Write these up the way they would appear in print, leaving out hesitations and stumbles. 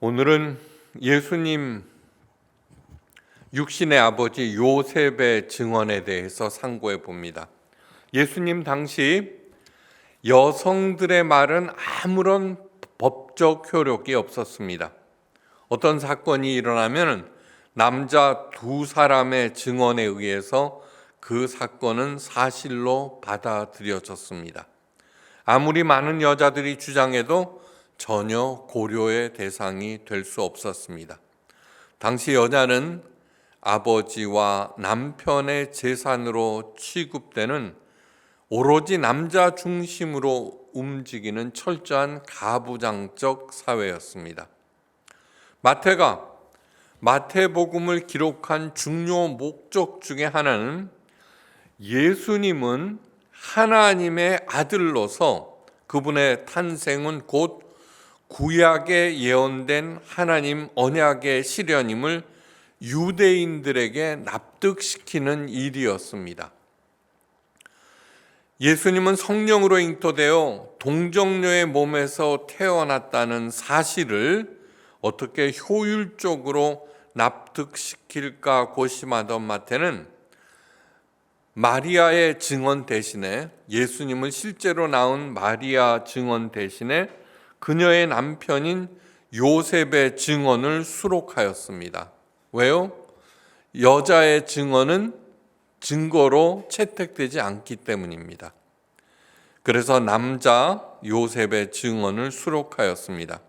오늘은 예수님 육신의 아버지 요셉의 증언에 대해서 상고해 봅니다. 예수님 당시 여성들의 말은 아무런 법적 효력이 없었습니다. 어떤 사건이 일어나면 남자 두 사람의 증언에 의해서 그 사건은 사실로 받아들여졌습니다. 아무리 많은 여자들이 주장해도 전혀 고려의 대상이 될 수 없었습니다. 당시 여자는 아버지와 남편의 재산으로 취급되는 오로지 남자 중심으로 움직이는 철저한 가부장적 사회였습니다. 마태가 마태복음을 기록한 중요 목적 중에 하나는 예수님은 하나님의 아들로서 그분의 탄생은 곧 구약에 예언된 하나님 언약의 실현임을 유대인들에게 납득시키는 일이었습니다. 예수님은 성령으로 잉태되어 동정녀의 몸에서 태어났다는 사실을 어떻게 효율적으로 납득시킬까 고심하던 마태는 마리아의 증언 대신에 예수님을 실제로 낳은 마리아 증언 대신에 그녀의 남편인 요셉의 증언을 수록하였습니다. 왜요? 여자의 증언은 증거로 채택되지 않기 때문입니다. 그래서 남자 요셉의 증언을 수록하였습니다.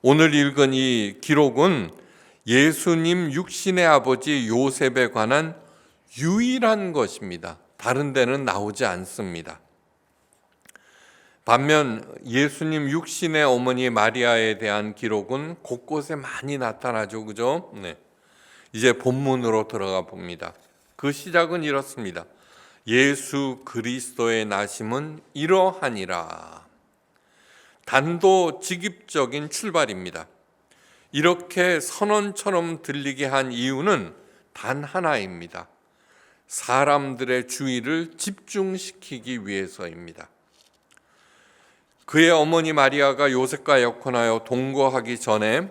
오늘 읽은 이 기록은 예수님 육신의 아버지 요셉에 관한 유일한 것입니다. 다른 데는 나오지 않습니다. 반면 예수님 육신의 어머니 마리아에 대한 기록은 곳곳에 많이 나타나죠. 그죠? 네. 이제 본문으로 들어가 봅니다. 그 시작은 이렇습니다. 예수 그리스도의 나심은 이러하니라. 단도직입적인 출발입니다. 이렇게 선언처럼 들리게 한 이유는 단 하나입니다. 사람들의 주의를 집중시키기 위해서입니다. 그의 어머니 마리아가 요셉과 약혼하여 동거하기 전에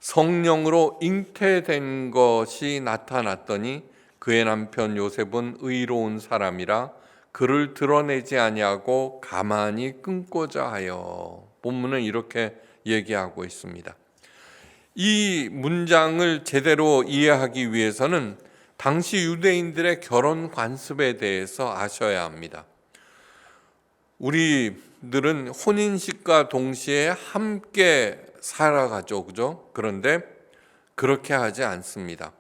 성령으로 잉태된 것이 나타났더니 그의 남편 요셉은 의로운 사람이라 그를 드러내지 아니하고 가만히 끊고자 하여. 본문은 이렇게 얘기하고 있습니다. 이 문장을 제대로 이해하기 위해서는 당시 유대인들의 결혼 관습에 대해서 아셔야 합니다. 우리들은 혼인식과 동시에 함께 살아가죠, 그죠? 그런데 그렇게 하지 않습니다.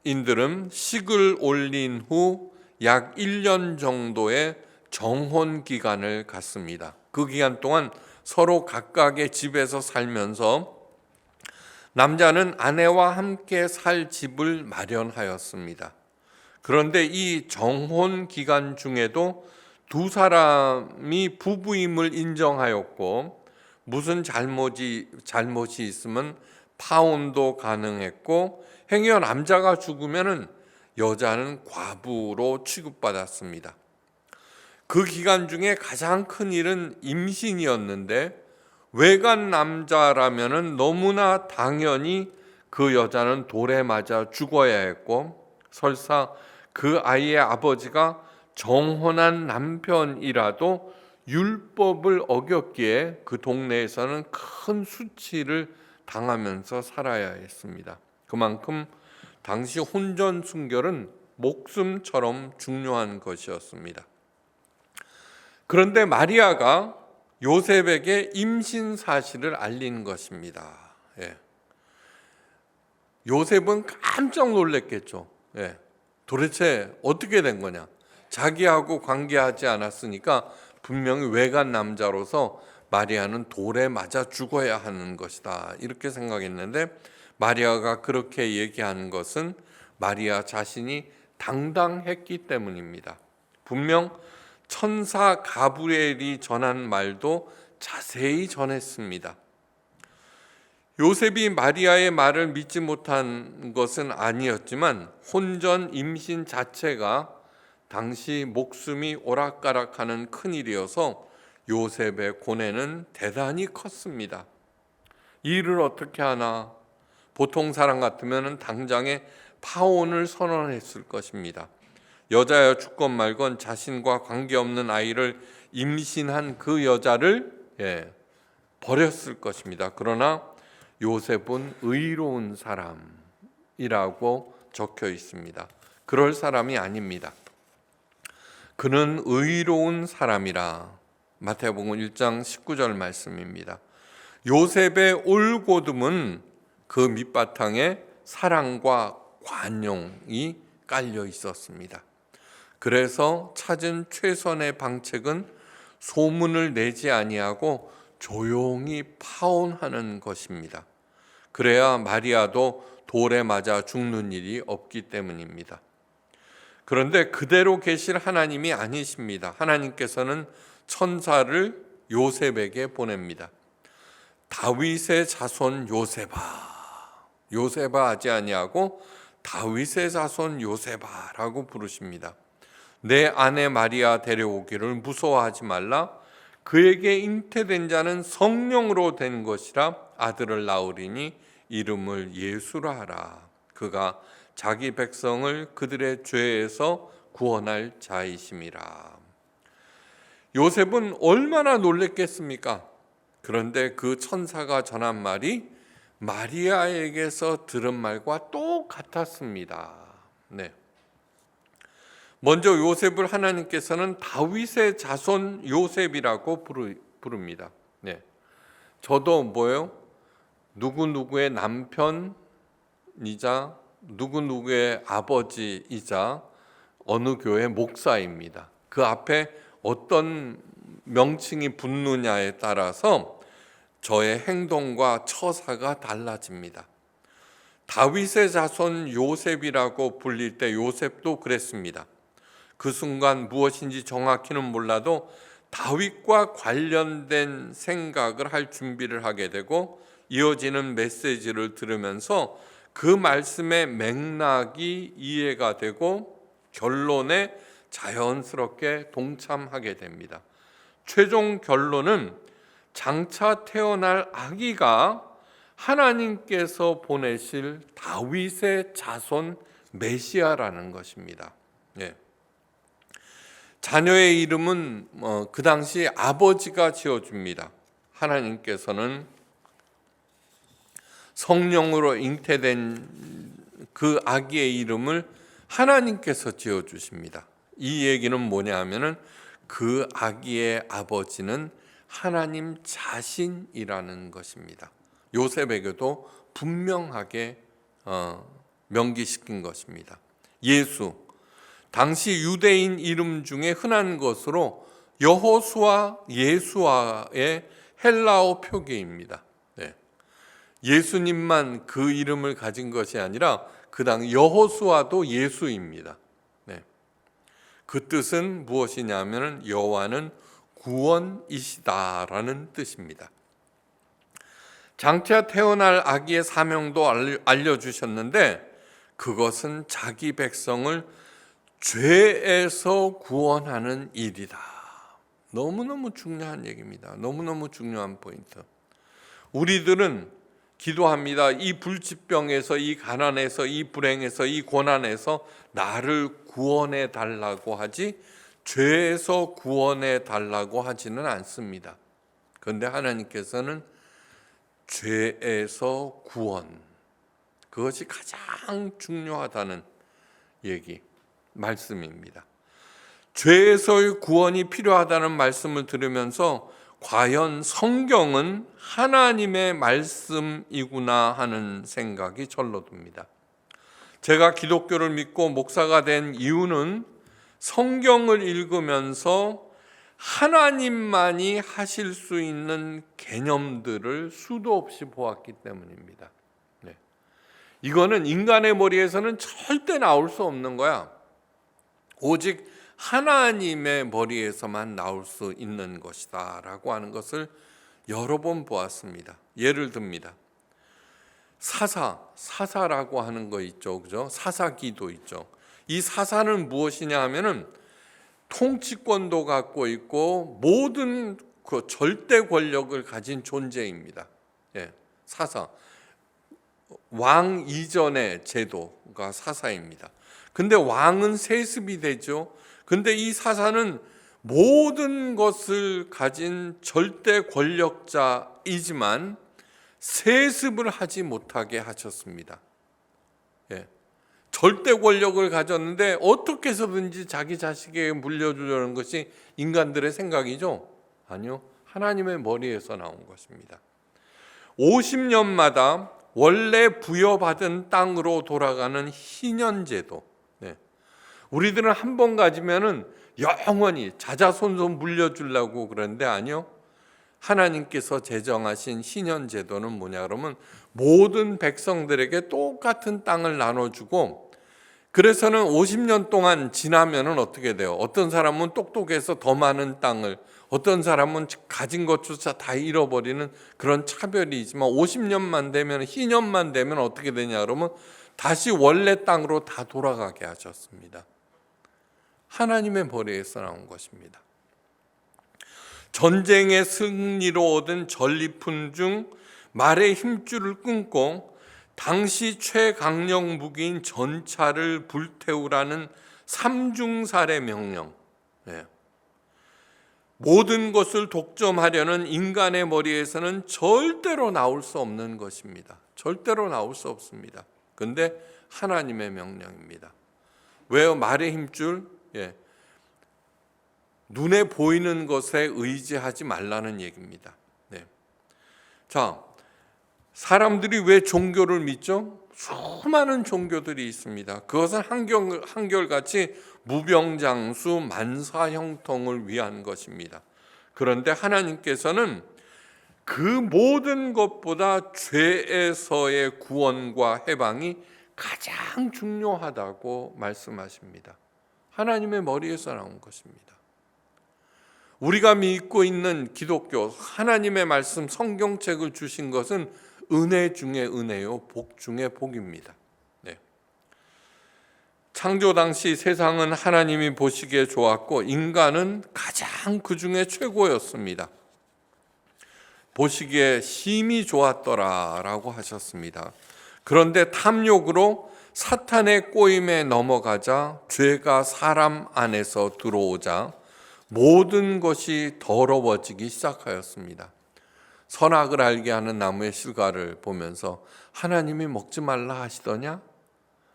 유대인들은 식을 올린 후 약 1년 정도의 정혼 기간을 갖습니다. 그 기간 동안 서로 각각의 집에서 살면서 남자는 아내와 함께 살 집을 마련하였습니다. 그런데 이 정혼 기간 중에도 두 사람이 부부임을 인정하였고 무슨 잘못이 있으면 파혼도 가능했고 행여 남자가 죽으면 여자는 과부로 취급받았습니다. 그 기간 중에 가장 큰 일은 임신이었는데 외간 남자라면 너무나 당연히 그 여자는 돌에 맞아 죽어야 했고 설사 그 아이의 아버지가 정혼한 남편이라도 율법을 어겼기에 그 동네에서는 큰 수치를 당하면서 살아야 했습니다. 그만큼 당시 혼전 순결은 목숨처럼 중요한 것이었습니다. 그런데 마리아가 요셉에게 임신 사실을 알린 것입니다. 요셉은 깜짝 놀랐겠죠. 도대체 어떻게 된 거냐? 자기하고 관계하지 않았으니까 분명히 외간 남자로서 마리아는 돌에 맞아 죽어야 하는 것이다. 이렇게 생각했는데 마리아가 그렇게 얘기하는 것은 마리아 자신이 당당했기 때문입니다. 분명 천사 가브리엘이 전한 말도 자세히 전했습니다. 요셉이 마리아의 말을 믿지 못한 것은 아니었지만 혼전 임신 자체가 당시 목숨이 오락가락하는 큰일이어서 요셉의 고뇌는 대단히 컸습니다. 이 일을 어떻게 하나? 보통 사람 같으면 당장에 파혼을 선언했을 것입니다. 여자여 죽건 말건 자신과 관계없는 아이를 임신한 그 여자를 버렸을 것입니다. 그러나 요셉은 의로운 사람이라고 적혀 있습니다. 그럴 사람이 아닙니다. 그는 의로운 사람이라. 마태복음 1장 19절 말씀입니다. 요셉의 올곧음은 그 밑바탕에 사랑과 관용이 깔려 있었습니다. 그래서 찾은 최선의 방책은 소문을 내지 아니하고 조용히 파혼하는 것입니다. 그래야 마리아도 돌에 맞아 죽는 일이 없기 때문입니다. 그런데 그대로 계실 하나님이 아니십니다. 하나님께서는 천사를 요셉에게 보냅니다. 다윗의 자손 요셉아 하지 아니하고 다윗의 자손 요셉아라고 부르십니다. 내 아내 마리아 데려오기를 무서워하지 말라. 그에게 잉태된 자는 성령으로 된 것이라. 아들을 낳으리니 이름을 예수라 하라. 그가 자기 백성을 그들의 죄에서 구원할 자이심이라. 요셉은 얼마나 놀랬겠습니까? 그런데 그 천사가 전한 말이 마리아에게서 들은 말과 똑같았습니다. 먼저 요셉을 하나님께서는 다윗의 자손 요셉이라고 부릅니다. 저도 누구누구의 남편이자 누구누구의 아버지이자 어느 교회 목사입니다. 그 앞에 어떤 명칭이 붙느냐에 따라서 저의 행동과 처사가 달라집니다. 다윗의 자손 요셉이라고 불릴 때 요셉도 그랬습니다. 그 순간 무엇인지 정확히는 몰라도 다윗과 관련된 생각을 할 준비를 하게 되고 이어지는 메시지를 들으면서 그 말씀의 맥락이 이해가 되고 결론에 자연스럽게 동참하게 됩니다. 최종 결론은 장차 태어날 아기가 하나님께서 보내실 다윗의 자손 메시아라는 것입니다. 자녀의 이름은 그 당시 아버지가 지어줍니다. 하나님께서는 성령으로 잉태된 그 아기의 이름을 하나님께서 지어주십니다. 이 얘기는 뭐냐 하면은 그 아기의 아버지는 하나님 자신이라는 것입니다. 요셉에게도 분명하게 명기시킨 것입니다. 예수, 당시 유대인 이름 중에 흔한 것으로 여호수아, 예수아의 헬라어 표기입니다. 예수님만 그 이름을 가진 것이 아니라 그 당 여호수아도 예수입니다. 그 뜻은 무엇이냐면 여호와는 구원이시다라는 뜻입니다. 장차 태어날 아기의 사명도 알려주셨는데 그것은 자기 백성을 죄에서 구원하는 일이다. 너무너무 중요한 얘기입니다. 너무너무 중요한 포인트. 우리들은 기도합니다. 이 불치병에서, 이 가난에서, 이 불행에서, 이 고난에서 나를 구원해 달라고 하지 죄에서 구원해 달라고 하지는 않습니다. 그런데 하나님께서는 죄에서 구원, 그것이 가장 중요하다는 말씀입니다. 죄에서의 구원이 필요하다는 말씀을 들으면서 과연 성경은 하나님의 말씀이구나 하는 생각이 절로 듭니다. 제가 기독교를 믿고 목사가 된 이유는 성경을 읽으면서 하나님만이 하실 수 있는 개념들을 수도 없이 보았기 때문입니다. 이거는 인간의 머리에서는 절대 나올 수 없는 거야. 오직 하나님의 머리에서만 나올 수 있는 것이다 라고 하는 것을 여러 번 보았습니다. 예를 듭니다. 사사라고 하는 거 있죠, 그죠? 사사기도 있죠. 이 사사는 무엇이냐 하면은 통치권도 갖고 있고 모든 그 절대 권력을 가진 존재입니다. 사사. 왕 이전의 제도가 사사입니다. 근데 왕은 세습이 되죠. 근데 이 사사는 모든 것을 가진 절대 권력자이지만 세습을 하지 못하게 하셨습니다. 예. 절대 권력을 가졌는데 어떻게 해서든지 자기 자식에게 물려주려는 것이 인간들의 생각이죠? 아니요. 하나님의 머리에서 나온 것입니다. 50년마다 원래 부여받은 땅으로 돌아가는 희년제도. 네. 우리들은 한 번 가지면은 영원히 자자손손 물려주려고 그러는데 아니요. 하나님께서 제정하신 희년제도는 뭐냐 그러면 모든 백성들에게 똑같은 땅을 나눠주고, 그래서는 50년 동안 지나면은 어떻게 돼요? 어떤 사람은 똑똑해서 더 많은 땅을, 어떤 사람은 가진 것조차 다 잃어버리는 그런 차별이지만 50년만 되면, 희년만 되면 어떻게 되냐 그러면 다시 원래 땅으로 다 돌아가게 하셨습니다. 하나님의 머리에서 나온 것입니다. 전쟁의 승리로 얻은 전리품 중 말의 힘줄을 끊고 당시 최강력 무기인 전차를 불태우라는 삼중살의 명령. 네. 모든 것을 독점하려는 인간의 머리에서는 절대로 나올 수 없는 것입니다. 절대로 나올 수 없습니다. 그런데 하나님의 명령입니다. 왜요? 말의 힘줄? 예. 눈에 보이는 것에 의지하지 말라는 얘기입니다. 네. 자, 사람들이 왜 종교를 믿죠? 수많은 종교들이 있습니다. 그것은 한결같이 무병장수 만사형통을 위한 것입니다. 그런데 하나님께서는 그 모든 것보다 죄에서의 구원과 해방이 가장 중요하다고 말씀하십니다. 하나님의 머리에서 나온 것입니다. 우리가 믿고 있는 기독교, 하나님의 말씀 성경책을 주신 것은 은혜 중에 은혜요, 복 중에 복입니다. 네. 창조 당시 세상은 하나님이 보시기에 좋았고 인간은 가장 그 중에 최고였습니다. 보시기에 심히 좋았더라라고 하셨습니다. 그런데 탐욕으로 사탄의 꼬임에 넘어가자, 죄가 사람 안에서 들어오자 모든 것이 더러워지기 시작하였습니다. 선악을 알게 하는 나무의 실과를 보면서 하나님이 먹지 말라 하시더냐?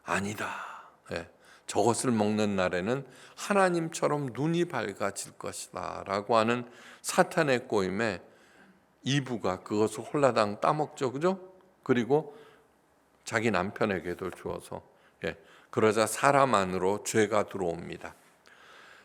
아니다. 네, 저것을 먹는 날에는 하나님처럼 눈이 밝아질 것이다 라고 하는 사탄의 꼬임에 이브가 그것을 홀라당 따먹죠. 그죠? 그리고 자기 남편에게도 주어서, 예, 그러자 사람 안으로 죄가 들어옵니다.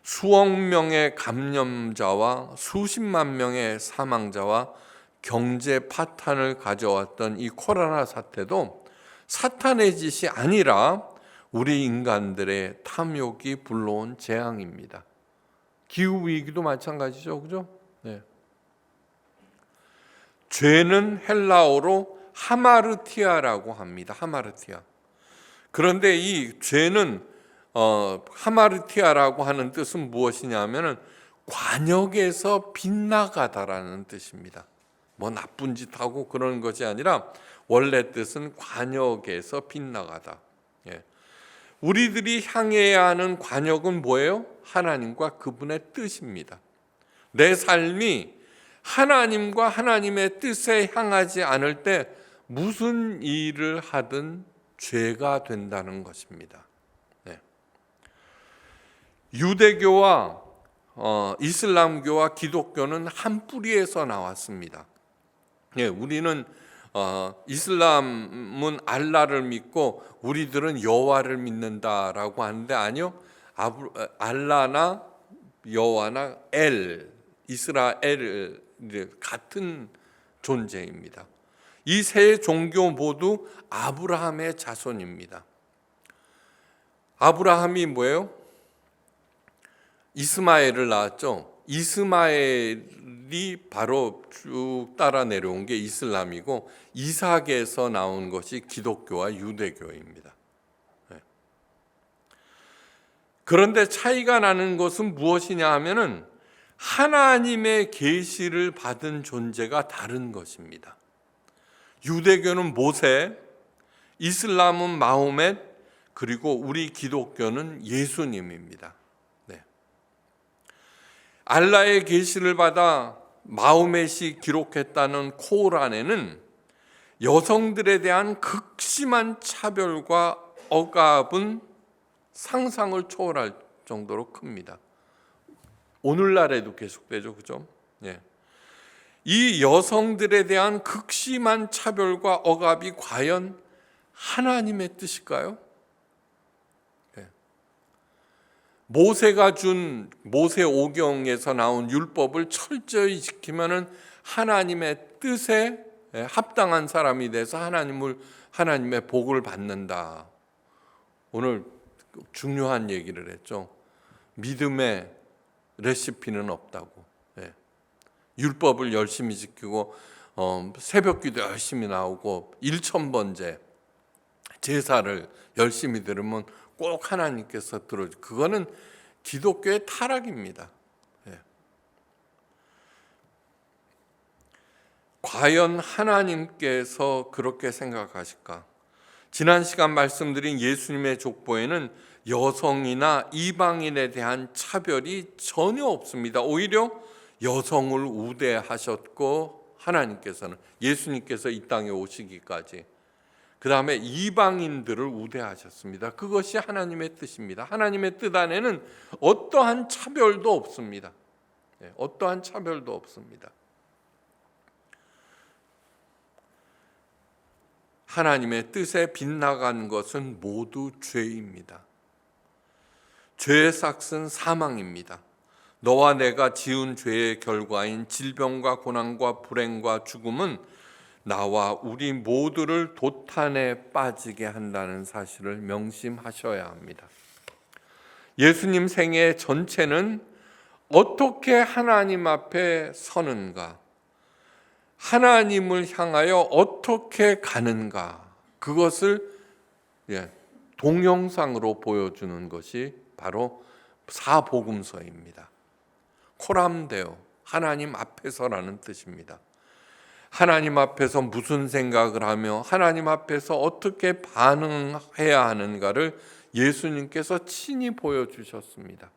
수억 명의 감염자와 수십만 명의 사망자와 경제 파탄을 가져왔던 이 코로나 사태도 사탄의 짓이 아니라 우리 인간들의 탐욕이 불러온 재앙입니다. 기후위기도 마찬가지죠. 그죠? 네. 죄는 헬라어로 하마르티아라고 합니다. 하마르티아. 그런데 이 죄는 하마르티아라고 하는 뜻은 무엇이냐면은 관역에서 빗나가다라는 뜻입니다. 뭐 나쁜 짓 하고 그러는 것이 아니라 원래 뜻은 관역에서 빗나가다. 예. 우리들이 향해야 하는 관역은 뭐예요? 하나님과 그분의 뜻입니다. 내 삶이 하나님과 하나님의 뜻에 향하지 않을 때 무슨 일을 하든 죄가 된다는 것입니다. 네. 유대교와 이슬람교와 기독교는 한 뿌리에서 나왔습니다. 예, 우리는 이슬람은 알라를 믿고 우리들은 여호와를 믿는다라고 하는데 아니요. 알라나 여호와나 이스라엘 같은 존재입니다. 이 세 종교 모두 아브라함의 자손입니다. 아브라함이 뭐예요? 이스마엘을 낳았죠. 이스마엘이 바로 쭉 따라 내려온 게 이슬람이고 이삭에서 나온 것이 기독교와 유대교입니다. 그런데 차이가 나는 것은 무엇이냐 하면은 하나님의 계시를 받은 존재가 다른 것입니다. 유대교는 모세, 이슬람은 마호멧, 그리고 우리 기독교는 예수님입니다. 네. 알라의 계시를 받아 마호멧이 기록했다는 코란에는 여성들에 대한 극심한 차별과 억압은 상상을 초월할 정도로 큽니다. 오늘날에도 계속되죠, 그죠? 예. 이 여성들에 대한 극심한 차별과 억압이 과연 하나님의 뜻일까요? 예. 모세가 준 모세오경에서 나온 율법을 철저히 지키면은 하나님의 뜻에 합당한 사람이 돼서 하나님의 복을 받는다. 오늘 중요한 얘기를 했죠. 믿음의 레시피는 없다고. 예. 율법을 열심히 지키고 새벽기도 열심히 나오고 1000번째 제사를 열심히 들으면 꼭 하나님께서 들어줘. 그거는 기독교의 타락입니다. 예. 과연 하나님께서 그렇게 생각하실까? 지난 시간 말씀드린 예수님의 족보에는 여성이나 이방인에 대한 차별이 전혀 없습니다. 오히려 여성을 우대하셨고 하나님께서는 예수님께서 이 땅에 오시기까지 그 다음에 이방인들을 우대하셨습니다. 그것이 하나님의 뜻입니다. 하나님의 뜻 안에는 어떠한 차별도 없습니다. 어떠한 차별도 없습니다. 하나님의 뜻에 빗나간 것은 모두 죄입니다. 죄의 삭은 사망입니다. 너와 내가 지은 죄의 결과인 질병과 고난과 불행과 죽음은 나와 우리 모두를 도탄에 빠지게 한다는 사실을 명심하셔야 합니다. 예수님 생애 전체는 어떻게 하나님 앞에 서는가, 하나님을 향하여 어떻게 가는가, 그것을 동영상으로 보여주는 것이 바로 사복음서입니다. 코람데오, 하나님 앞에서라는 뜻입니다. 하나님 앞에서 무슨 생각을 하며 하나님 앞에서 어떻게 반응해야 하는가를 예수님께서 친히 보여주셨습니다.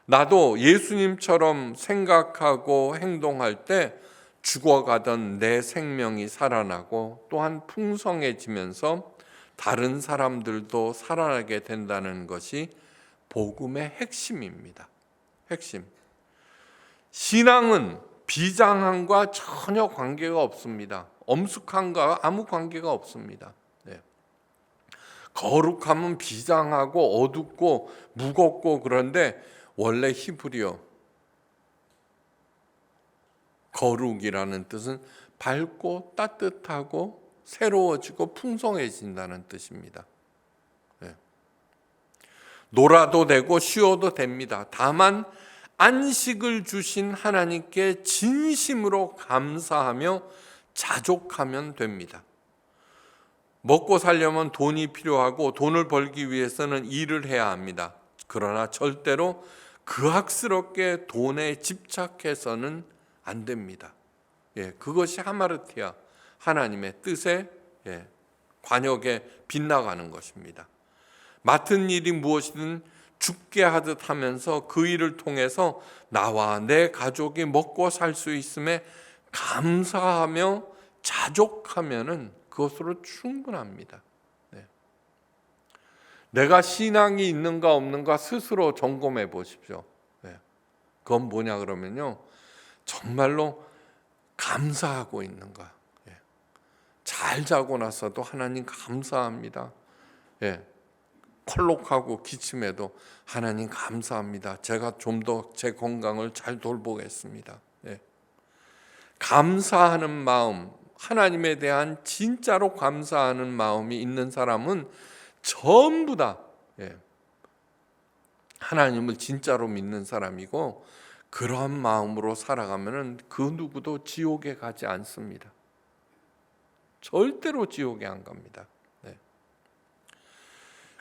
나도 예수님처럼 생각하고 행동할 때 죽어가던 내 생명이 살아나고 또한 풍성해지면서 다른 사람들도 살아나게 된다는 것이 복음의 핵심입니다. 핵심. 신앙은 비장함과 전혀 관계가 없습니다. 엄숙함과 아무 관계가 없습니다. 거룩함은 비장하고 어둡고 무겁고 그런데 원래 히브리어 거룩이라는 뜻은 밝고 따뜻하고 새로워지고 풍성해진다는 뜻입니다. 놀아도 되고 쉬어도 됩니다. 다만 안식을 주신 하나님께 진심으로 감사하며 자족하면 됩니다. 먹고 살려면 돈이 필요하고 돈을 벌기 위해서는 일을 해야 합니다. 그러나 절대로 그악스럽게 돈에 집착해서는 안 됩니다. 그것이 하마르티아, 하나님의 뜻에 관역에 빗나가는 것입니다. 맡은 일이 무엇이든 죽게 하듯 하면서 그 일을 통해서 나와 내 가족이 먹고 살 수 있음에 감사하며 자족하면은 그것으로 충분합니다. 내가 신앙이 있는가 없는가 스스로 점검해 보십시오. 그건 뭐냐 그러면요, 정말로 감사하고 있는가. 잘 자고 나서도 하나님 감사합니다. 콜록하고 기침해도 하나님 감사합니다. 제가 좀 더 제 건강을 잘 돌보겠습니다. 감사하는 마음, 하나님에 대한 진짜로 감사하는 마음이 있는 사람은 전부 다 하나님을 진짜로 믿는 사람이고, 그러한 마음으로 살아가면은 그 누구도 지옥에 가지 않습니다. 절대로 지옥에 안 갑니다.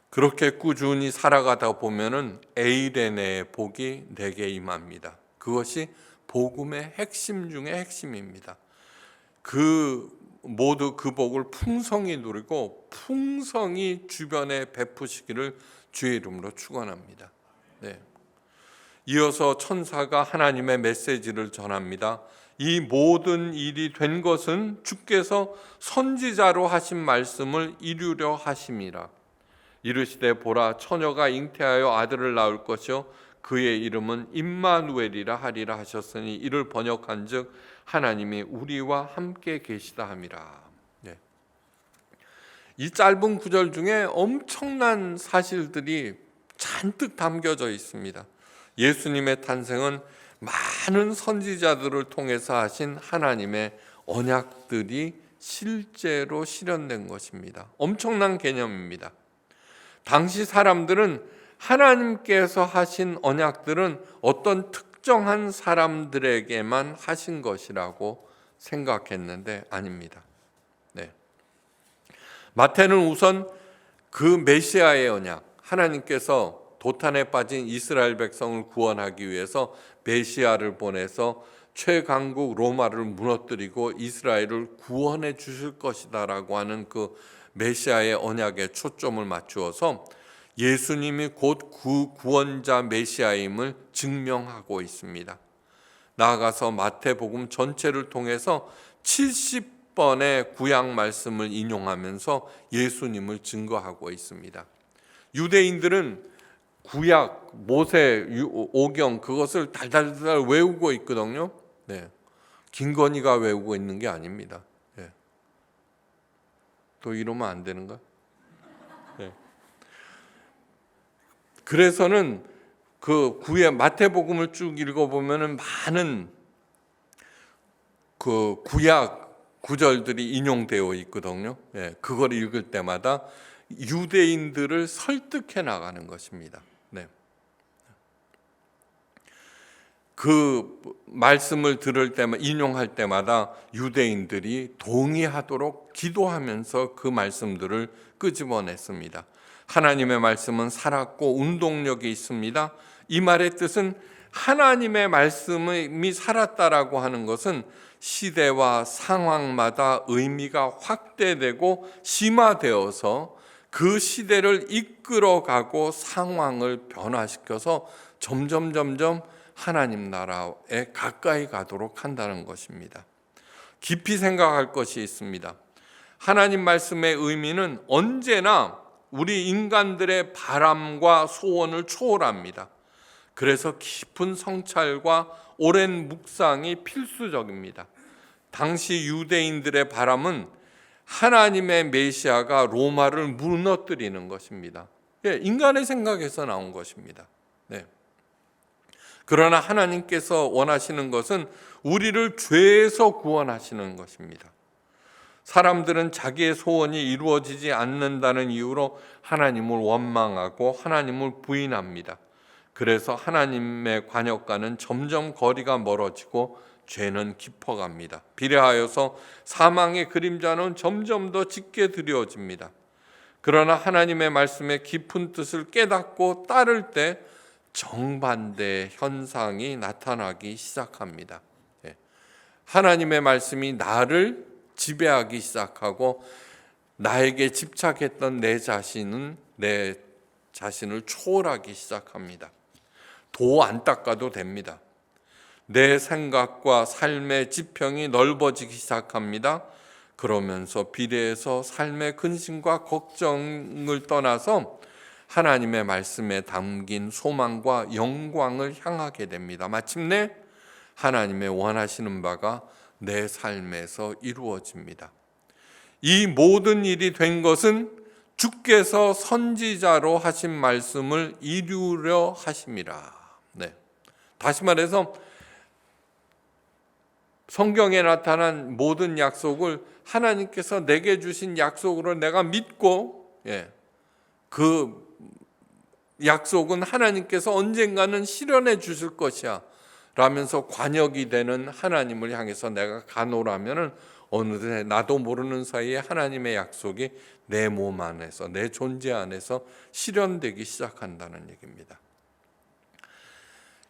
그렇게 꾸준히 살아가다 보면은 에이레네의 복이 내게 임합니다. 그것이 복음의 핵심 중의 핵심입니다. 그 모두 그 복을 풍성히 누리고 풍성히 주변에 베푸시기를 주의 이름으로 축원합니다. 네. 이어서 천사가 하나님의 메시지를 전합니다. 이 모든 일이 된 것은 주께서 선지자로 하신 말씀을 이루려 하심이라. 이르시되 보라, 처녀가 잉태하여 아들을 낳을 것이요 그의 이름은 임마누엘이라 하리라 하셨으니 이를 번역한즉 하나님이 우리와 함께 계시다 함이라. 네. 이 짧은 구절 중에 엄청난 사실들이 잔뜩 담겨져 있습니다. 예수님의 탄생은 많은 선지자들을 통해서 하신 하나님의 언약들이 실제로 실현된 것입니다. 엄청난 개념입니다. 당시 사람들은 하나님께서 하신 언약들은 어떤 특정한 사람들에게만 하신 것이라고 생각했는데 아닙니다. 네. 마태는 우선 그 메시아의 언약, 하나님께서 도탄에 빠진 이스라엘 백성을 구원하기 위해서 메시아를 보내서 최강국 로마를 무너뜨리고 이스라엘을 구원해 주실 것이다라고 하는 그 메시아의 언약에 초점을 맞추어서 예수님이 곧 구원자 메시아임을 증명하고 있습니다. 나아가서 마태복음 전체를 통해서 70번의 구약 말씀을 인용하면서 예수님을 증거하고 있습니다. 유대인들은 구약, 모세, 오경 그것을 달달달 외우고 있거든요. 네. 김건희가 외우고 있는 게 아닙니다. 네. 또 이러면 안 되는가? 네. 그래서는 그 구약 마태복음을 쭉 읽어보면은 많은 그 구약 구절들이 인용되어 있거든요. 네. 그걸 읽을 때마다 유대인들을 설득해 나가는 것입니다. 네. 그 말씀을 들을 때마다 인용할 때마다 유대인들이 동의하도록 기도하면서 그 말씀들을 끄집어냈습니다. 하나님의 말씀은 살았고 운동력이 있습니다. 이 말의 뜻은 하나님의 말씀이 살았다라고 하는 것은 시대와 상황마다 의미가 확대되고 심화되어서 그 시대를 이끌어가고 상황을 변화시켜서 점점 하나님 나라에 가까이 가도록 한다는 것입니다. 깊이 생각할 것이 있습니다. 하나님 말씀의 의미는 언제나 우리 인간들의 바람과 소원을 초월합니다. 그래서 깊은 성찰과 오랜 묵상이 필수적입니다. 당시 유대인들의 바람은 하나님의 메시아가 로마를 무너뜨리는 것입니다. 인간의 생각에서 나온 것입니다. 네. 그러나 하나님께서 원하시는 것은 우리를 죄에서 구원하시는 것입니다. 사람들은 자기의 소원이 이루어지지 않는다는 이유로 하나님을 원망하고 하나님을 부인합니다. 그래서 하나님의 관역과는 점점 거리가 멀어지고 죄는 깊어갑니다. 비례하여서 사망의 그림자는 점점 더 짙게 드리워집니다. 그러나 하나님의 말씀의 깊은 뜻을 깨닫고 따를 때 정반대의 현상이 나타나기 시작합니다. 하나님의 말씀이 나를 지배하기 시작하고 나에게 집착했던 내 자신을 초월하기 시작합니다. 도 안 닦아도 됩니다. 내 생각과 삶의 지평이 넓어지기 시작합니다. 그러면서 비례해서 삶의 근심과 걱정을 떠나서 하나님의 말씀에 담긴 소망과 영광을 향하게 됩니다. 마침내 하나님의 원하시는 바가 내 삶에서 이루어집니다. 이 모든 일이 된 것은 주께서 선지자로 하신 말씀을 이루려 하심이라. 네. 다시 말해서 성경에 나타난 모든 약속을 하나님께서 내게 주신 약속으로 내가 믿고 그 약속은 하나님께서 언젠가는 실현해 주실 것이야 라면서 관역이 되는 하나님을 향해서 내가 가노라면은 어느새 나도 모르는 사이에 하나님의 약속이 내 몸 안에서 내 존재 안에서 실현되기 시작한다는 얘기입니다.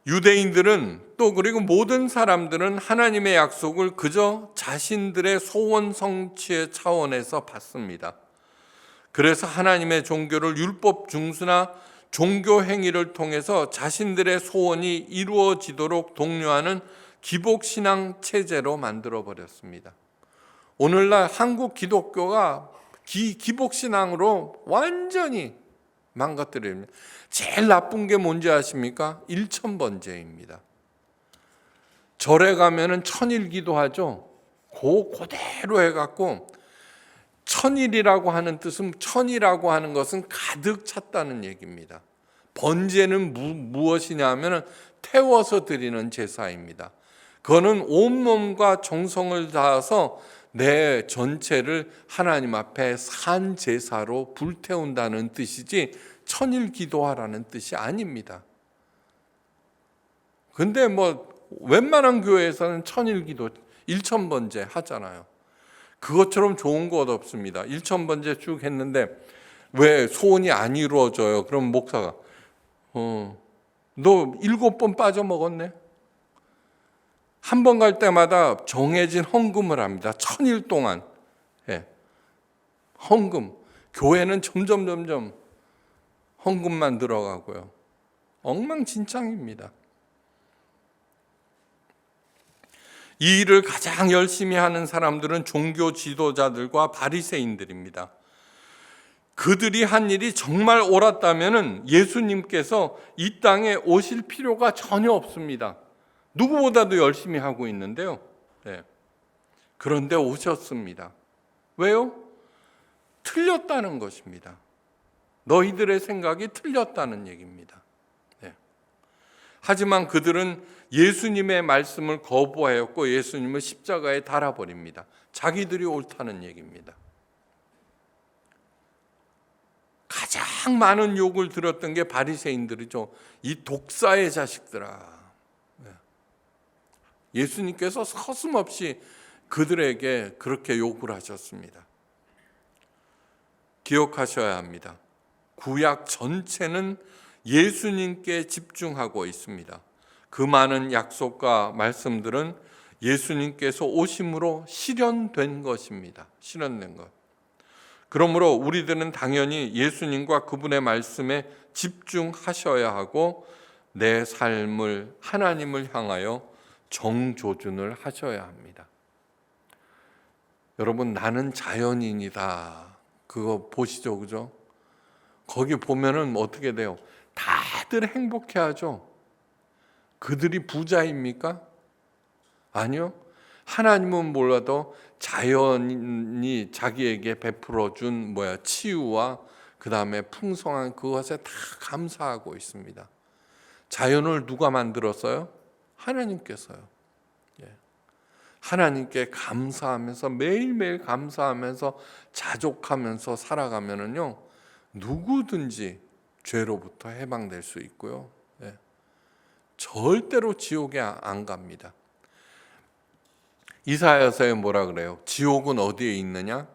유대인들은 또 그리고 모든 사람들은 하나님의 약속을 그저 자신들의 소원 성취의 차원에서 받습니다. 그래서 하나님의 종교를 율법 중수나 종교 행위를 통해서 자신들의 소원이 이루어지도록 독려하는 기복신앙 체제로 만들어 버렸습니다. 오늘날 한국 기독교가 기복신앙으로 완전히 망가뜨립니다. 제일 나쁜 게 뭔지 아십니까? 일천번제입니다. 절에 가면은 천일기도 하죠. 그대로 해갖고 천일이라고 하는 뜻은 천이라고 하는 것은 가득 찼다는 얘기입니다. 번제는 무엇이냐 하면 태워서 드리는 제사입니다. 그거는 온몸과 정성을 다해서 내 전체를 하나님 앞에 산 제사로 불태운다는 뜻이지 천일 기도하라는 뜻이 아닙니다. 근데 웬만한 교회에서는 천일 기도, 일천번제 하잖아요. 그것처럼 좋은 것 없습니다. 일천번제 쭉 했는데 왜 소원이 안 이루어져요? 그럼 목사가 너 7번 빠져먹었네? 한 번 갈 때마다 정해진 헌금을 합니다. 1000일 동안. 헌금. 교회는 점점 헌금만 들어가고요. 엉망진창입니다. 이 일을 가장 열심히 하는 사람들은 종교 지도자들과 바리새인들입니다. 그들이 한 일이 정말 옳았다면 예수님께서 이 땅에 오실 필요가 전혀 없습니다. 누구보다도 열심히 하고 있는데요. 그런데 오셨습니다. 왜요? 틀렸다는 것입니다. 너희들의 생각이 틀렸다는 얘기입니다. 하지만 그들은 예수님의 말씀을 거부하였고 예수님을 십자가에 달아버립니다. 자기들이 옳다는 얘기입니다. 가장 많은 욕을 들었던 게 바리새인들이죠. 이 독사의 자식들아. 예수님께서 서슴없이 그들에게 그렇게 욕을 하셨습니다. 기억하셔야 합니다. 구약 전체는 예수님께 집중하고 있습니다. 그 많은 약속과 말씀들은 예수님께서 오심으로 실현된 것입니다. 실현된 것. 그러므로 우리들은 당연히 예수님과 그분의 말씀에 집중하셔야 하고 내 삶을 하나님을 향하여 정조준을 하셔야 합니다. 여러분, 나는 자연인이다. 그거 보시죠, 그죠? 거기 보면은 어떻게 돼요? 다들 행복해하죠. 그들이 부자입니까? 아니요. 하나님은 몰라도 자연이 자기에게 베풀어준 치유와 그 다음에 풍성한 그것에 다 감사하고 있습니다. 자연을 누가 만들었어요? 하나님께서요. 하나님께 감사하면서 매일매일 감사하면서 자족하면서 살아가면은요, 누구든지 죄로부터 해방될 수 있고요. 절대로 지옥에 안 갑니다. 이사야서에 뭐라 그래요? 지옥은 어디에 있느냐?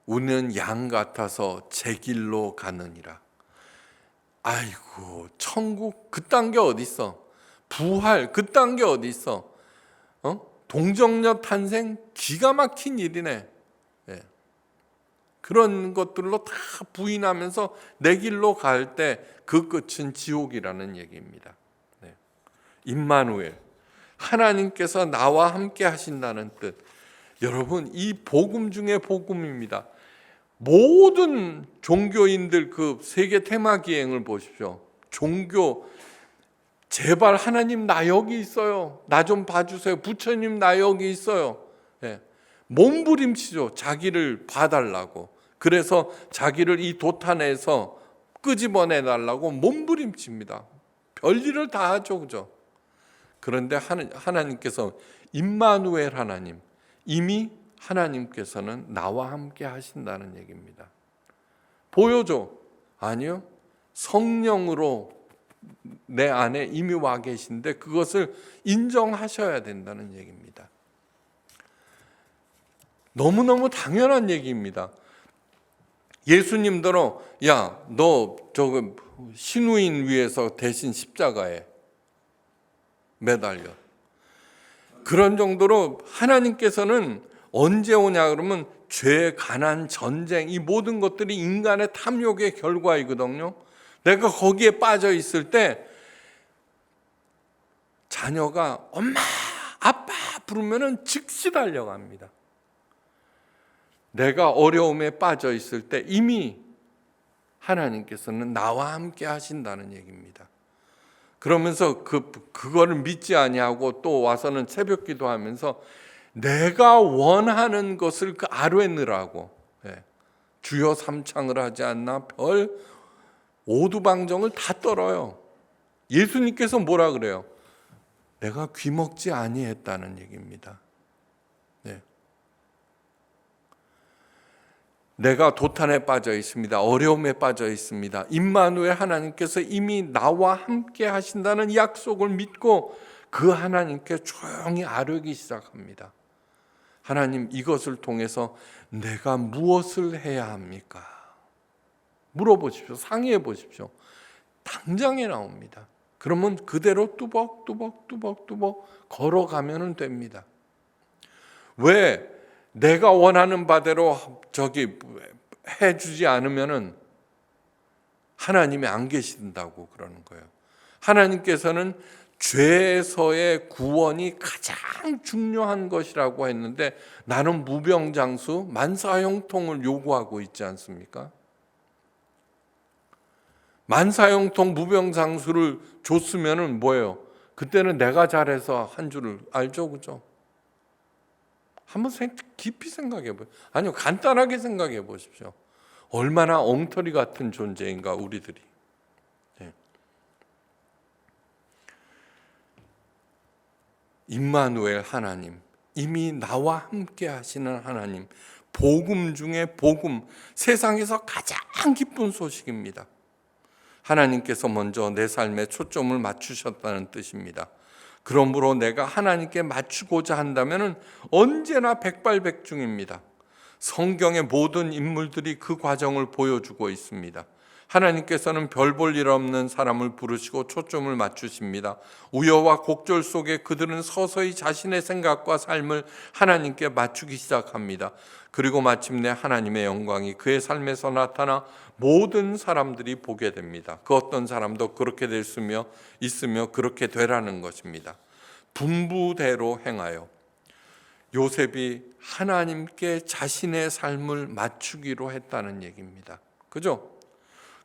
우는 양 같아서 제 길로 가느니라. 아이고, 천국 그딴 게 어디 있어? 부활 그딴 게 어디 있어? 동정녀 탄생 기가 막힌 일이네. 그런 것들로 다 부인하면서 내 길로 갈 때 그 끝은 지옥이라는 얘기입니다. 임마누엘, 하나님께서 나와 함께 하신다는 뜻. 여러분, 이 복음 중에 복음입니다. 모든 종교인들 그 세계 테마 기행을 보십시오. 종교, 제발 하나님 나 여기 있어요. 나 좀 봐주세요. 부처님 나 여기 있어요. 몸부림치죠. 자기를 봐달라고. 그래서 자기를 이 도탄에서 끄집어내달라고 몸부림칩니다. 별일을 다 하죠, 그죠? 그런데 하나님께서 임마누엘 하나님, 이미 하나님께서는 나와 함께 하신다는 얘기입니다. 보여줘? 아니요. 성령으로 내 안에 이미 와 계신데 그것을 인정하셔야 된다는 얘기입니다. 너무너무 당연한 얘기입니다. 예수님들은 야, 너 저거 신우인 위에서 대신 십자가에 매달려. 그런 정도로 하나님께서는 언제 오냐 그러면 죄, 가난, 전쟁 이 모든 것들이 인간의 탐욕의 결과이거든요. 내가 거기에 빠져 있을 때 자녀가 엄마, 아빠 부르면은 즉시 달려갑니다. 내가 어려움에 빠져 있을 때 이미 하나님께서는 나와 함께 하신다는 얘기입니다. 그러면서 그거를 믿지 아니하고 또 와서는 새벽 기도하면서 내가 원하는 것을 그 아뢰느라고 주여 삼창을 하지 않나 별 오두방정을 다 떨어요. 예수님께서 뭐라 그래요? 내가 귀먹지 아니했다는 얘기입니다. 네. 내가 도탄에 빠져 있습니다. 어려움에 빠져 있습니다. 임마누엘 하나님께서 이미 나와 함께 하신다는 약속을 믿고 그 하나님께 조용히 아뢰기 시작합니다. 하나님, 이것을 통해서 내가 무엇을 해야 합니까? 물어보십시오. 상의해 보십시오. 당장에 나옵니다. 그러면 그대로 뚜벅뚜벅 걸어가면 됩니다. 왜 내가 원하는 바대로 해주지 않으면은 하나님이 안 계신다고 그러는 거예요. 하나님께서는 죄에서의 구원이 가장 중요한 것이라고 했는데 나는 무병장수, 만사형통을 요구하고 있지 않습니까? 만사형통 무병장수를 줬으면은 뭐예요? 그때는 내가 잘해서 한 줄을 알죠, 그죠? 한번 깊이 생각해 보세요. 아니요, 간단하게 생각해 보십시오. 얼마나 엉터리 같은 존재인가 우리들이. 네. 임마누엘 하나님, 이미 나와 함께 하시는 하나님, 복음 중에 복음, 세상에서 가장 기쁜 소식입니다. 하나님께서 먼저 내 삶에 초점을 맞추셨다는 뜻입니다. 그러므로 내가 하나님께 맞추고자 한다면 언제나 백발백중입니다. 성경의 모든 인물들이 그 과정을 보여주고 있습니다. 하나님께서는 별 볼 일 없는 사람을 부르시고 초점을 맞추십니다. 우여와 곡절 속에 그들은 서서히 자신의 생각과 삶을 하나님께 맞추기 시작합니다. 그리고 마침내 하나님의 영광이 그의 삶에서 나타나 모든 사람들이 보게 됩니다. 그 어떤 사람도 그렇게 있으며 그렇게 되라는 것입니다. 분부대로 행하여 요셉이 하나님께 자신의 삶을 맞추기로 했다는 얘기입니다. 그죠?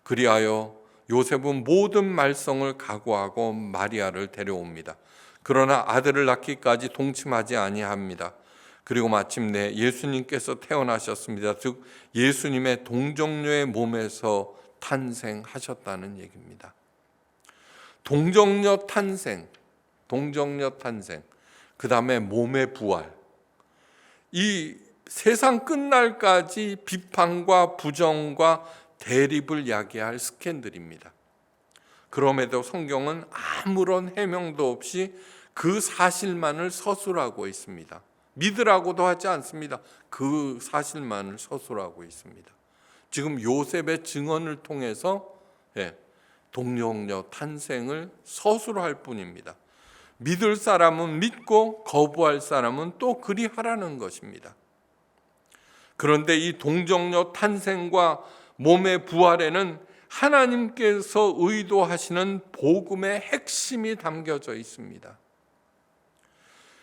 그리하여 요셉은 모든 말썽을 각오하고 마리아를 데려옵니다. 그러나 아들을 낳기까지 동침하지 아니합니다. 그리고 마침내 예수님께서 태어나셨습니다. 즉 예수님의 동정녀의 몸에서 탄생하셨다는 얘기입니다. 동정녀 탄생, 그 다음에 몸의 부활. 이 세상 끝날까지 비판과 부정과 대립을 야기할 스캔들입니다. 그럼에도 성경은 아무런 해명도 없이 그 사실만을 서술하고 있습니다. 믿으라고도 하지 않습니다. 그 사실만을 서술하고 있습니다. 지금 요셉의 증언을 통해서 동정녀 탄생을 서술할 뿐입니다. 믿을 사람은 믿고 거부할 사람은 또 그리하라는 것입니다. 그런데 이 동정녀 탄생과 몸의 부활에는 하나님께서 의도하시는 복음의 핵심이 담겨져 있습니다.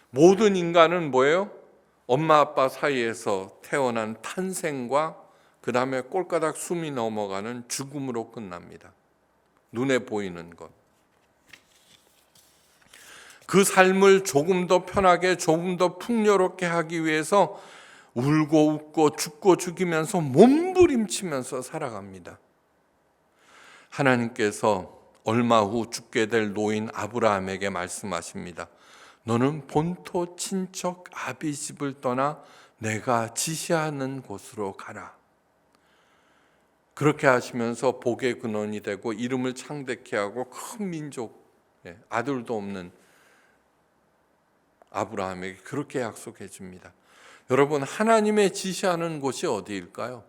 모든 인간은 뭐예요? 엄마 아빠 사이에서 태어난 탄생과 그 다음에 꼴가닥 숨이 넘어가는 죽음으로 끝납니다. 눈에 보이는 것. 그 삶을 조금 더 편하게, 조금 더 풍요롭게 하기 위해서 울고 웃고 죽고 죽이면서 몸부림치면서 살아갑니다. 하나님께서 얼마 후 죽게 될 노인 아브라함에게 말씀하십니다. 너는 본토 친척 아비 집을 떠나 내가 지시하는 곳으로 가라. 그렇게 하시면서 복의 근원이 되고 이름을 창대케 하고 큰 민족, 아들도 없는 아브라함에게 그렇게 약속해 줍니다. 여러분, 하나님의 지시하는 곳이 어디일까요?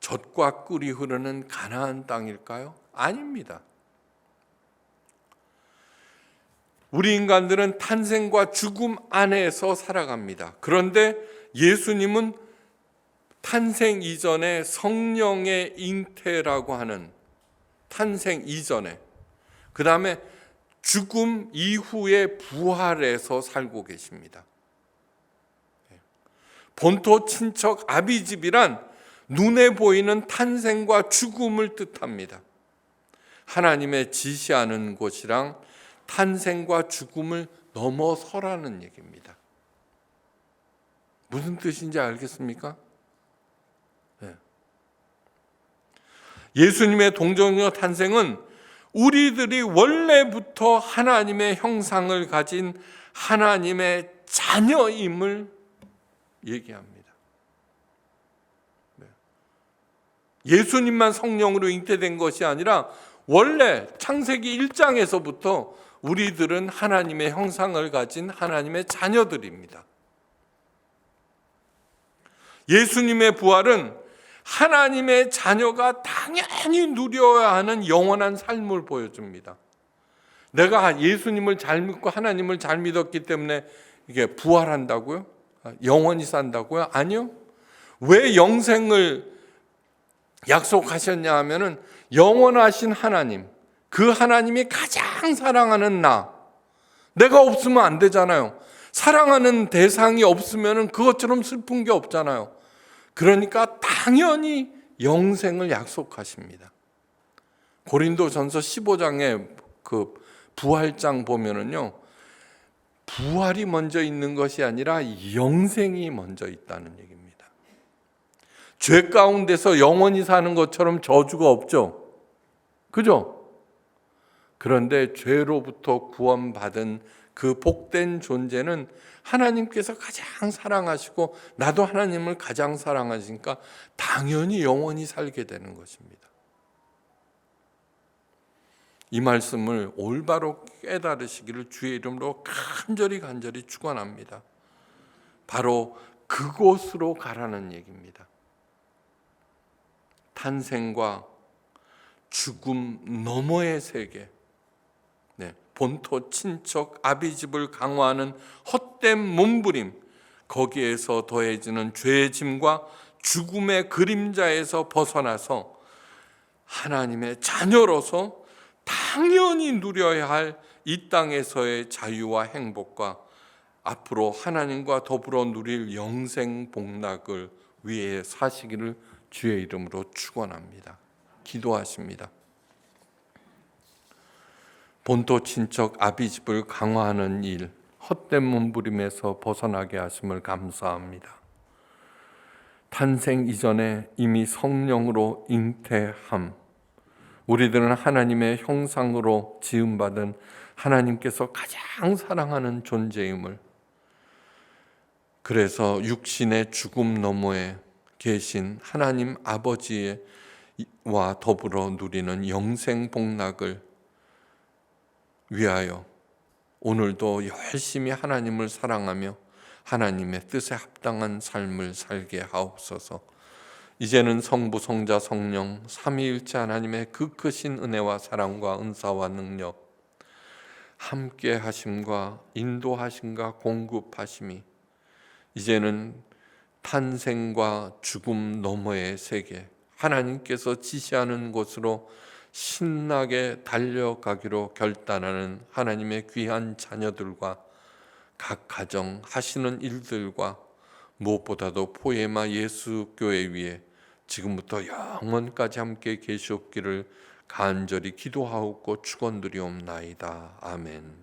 젖과 꿀이 흐르는 가나안 땅일까요? 아닙니다. 우리 인간들은 탄생과 죽음 안에서 살아갑니다. 그런데 예수님은 탄생 이전에 성령의 잉태라고 하는 탄생 이전에, 그 다음에 죽음 이후의 부활에서 살고 계십니다. 본토 친척 아비집이란 눈에 보이는 탄생과 죽음을 뜻합니다. 하나님의 지시하는 곳이랑 탄생과 죽음을 넘어서라는 얘기입니다. 무슨 뜻인지 알겠습니까? 네. 예수님의 동정녀 탄생은 우리들이 원래부터 하나님의 형상을 가진 하나님의 자녀임을 얘기합니다. 네. 예수님만 성령으로 잉태된 것이 아니라 원래 창세기 1장에서부터 우리들은 하나님의 형상을 가진 하나님의 자녀들입니다. 예수님의 부활은 하나님의 자녀가 당연히 누려야 하는 영원한 삶을 보여줍니다. 내가 예수님을 잘 믿고 하나님을 잘 믿었기 때문에 이게 부활한다고요? 영원히 산다고요? 아니요. 왜 영생을 약속하셨냐 하면은 영원하신 하나님, 그 하나님이 가장 사랑하는 내가 없으면 안 되잖아요. 사랑하는 대상이 없으면 그것처럼 슬픈 게 없잖아요. 그러니까 당연히 영생을 약속하십니다. 고린도전서 15장에 그 부활장 보면은요, 부활이 먼저 있는 것이 아니라 영생이 먼저 있다는 얘기입니다. 죄 가운데서 영원히 사는 것처럼 저주가 없죠. 그죠? 그런데 죄로부터 구원받은 그 복된 존재는 하나님께서 가장 사랑하시고 나도 하나님을 가장 사랑하시니까 당연히 영원히 살게 되는 것입니다. 이 말씀을 올바로 깨달으시기를 주의 이름으로 간절히 축원합니다. 바로 그곳으로 가라는 얘기입니다. 탄생과 죽음 너머의 세계, 본토 친척 아비집을 강화하는 헛된 몸부림, 거기에서 더해지는 죄의 짐과 죽음의 그림자에서 벗어나서 하나님의 자녀로서 당연히 누려야 할 이 땅에서의 자유와 행복과 앞으로 하나님과 더불어 누릴 영생 복락을 위해 사시기를 주의 이름으로 축원합니다. 기도하십니다. 본토 친척 아비집을 강화하는 일, 헛된 몸부림에서 벗어나게 하심을 감사합니다. 탄생 이전에 이미 성령으로 잉태함, 우리들은 하나님의 형상으로 지음받은 하나님께서 가장 사랑하는 존재임을, 그래서 육신의 죽음 너머에 계신 하나님 아버지와 더불어 누리는 영생 복락을 위하여 오늘도 열심히 하나님을 사랑하며 하나님의 뜻에 합당한 삶을 살게 하옵소서. 이제는 성부, 성자, 성령 삼위일체 하나님의 그 크신 은혜와 사랑과 은사와 능력, 함께 하심과 인도하심과 공급하심이 이제는 탄생과 죽음 너머의 세계, 하나님께서 지시하는 곳으로 신나게 달려가기로 결단하는 하나님의 귀한 자녀들과 각 가정 하시는 일들과 무엇보다도 포에마 예수교회 위에 지금부터 영원까지 함께 계시옵기를 간절히 기도하옵고 축원드리옵나이다. 아멘.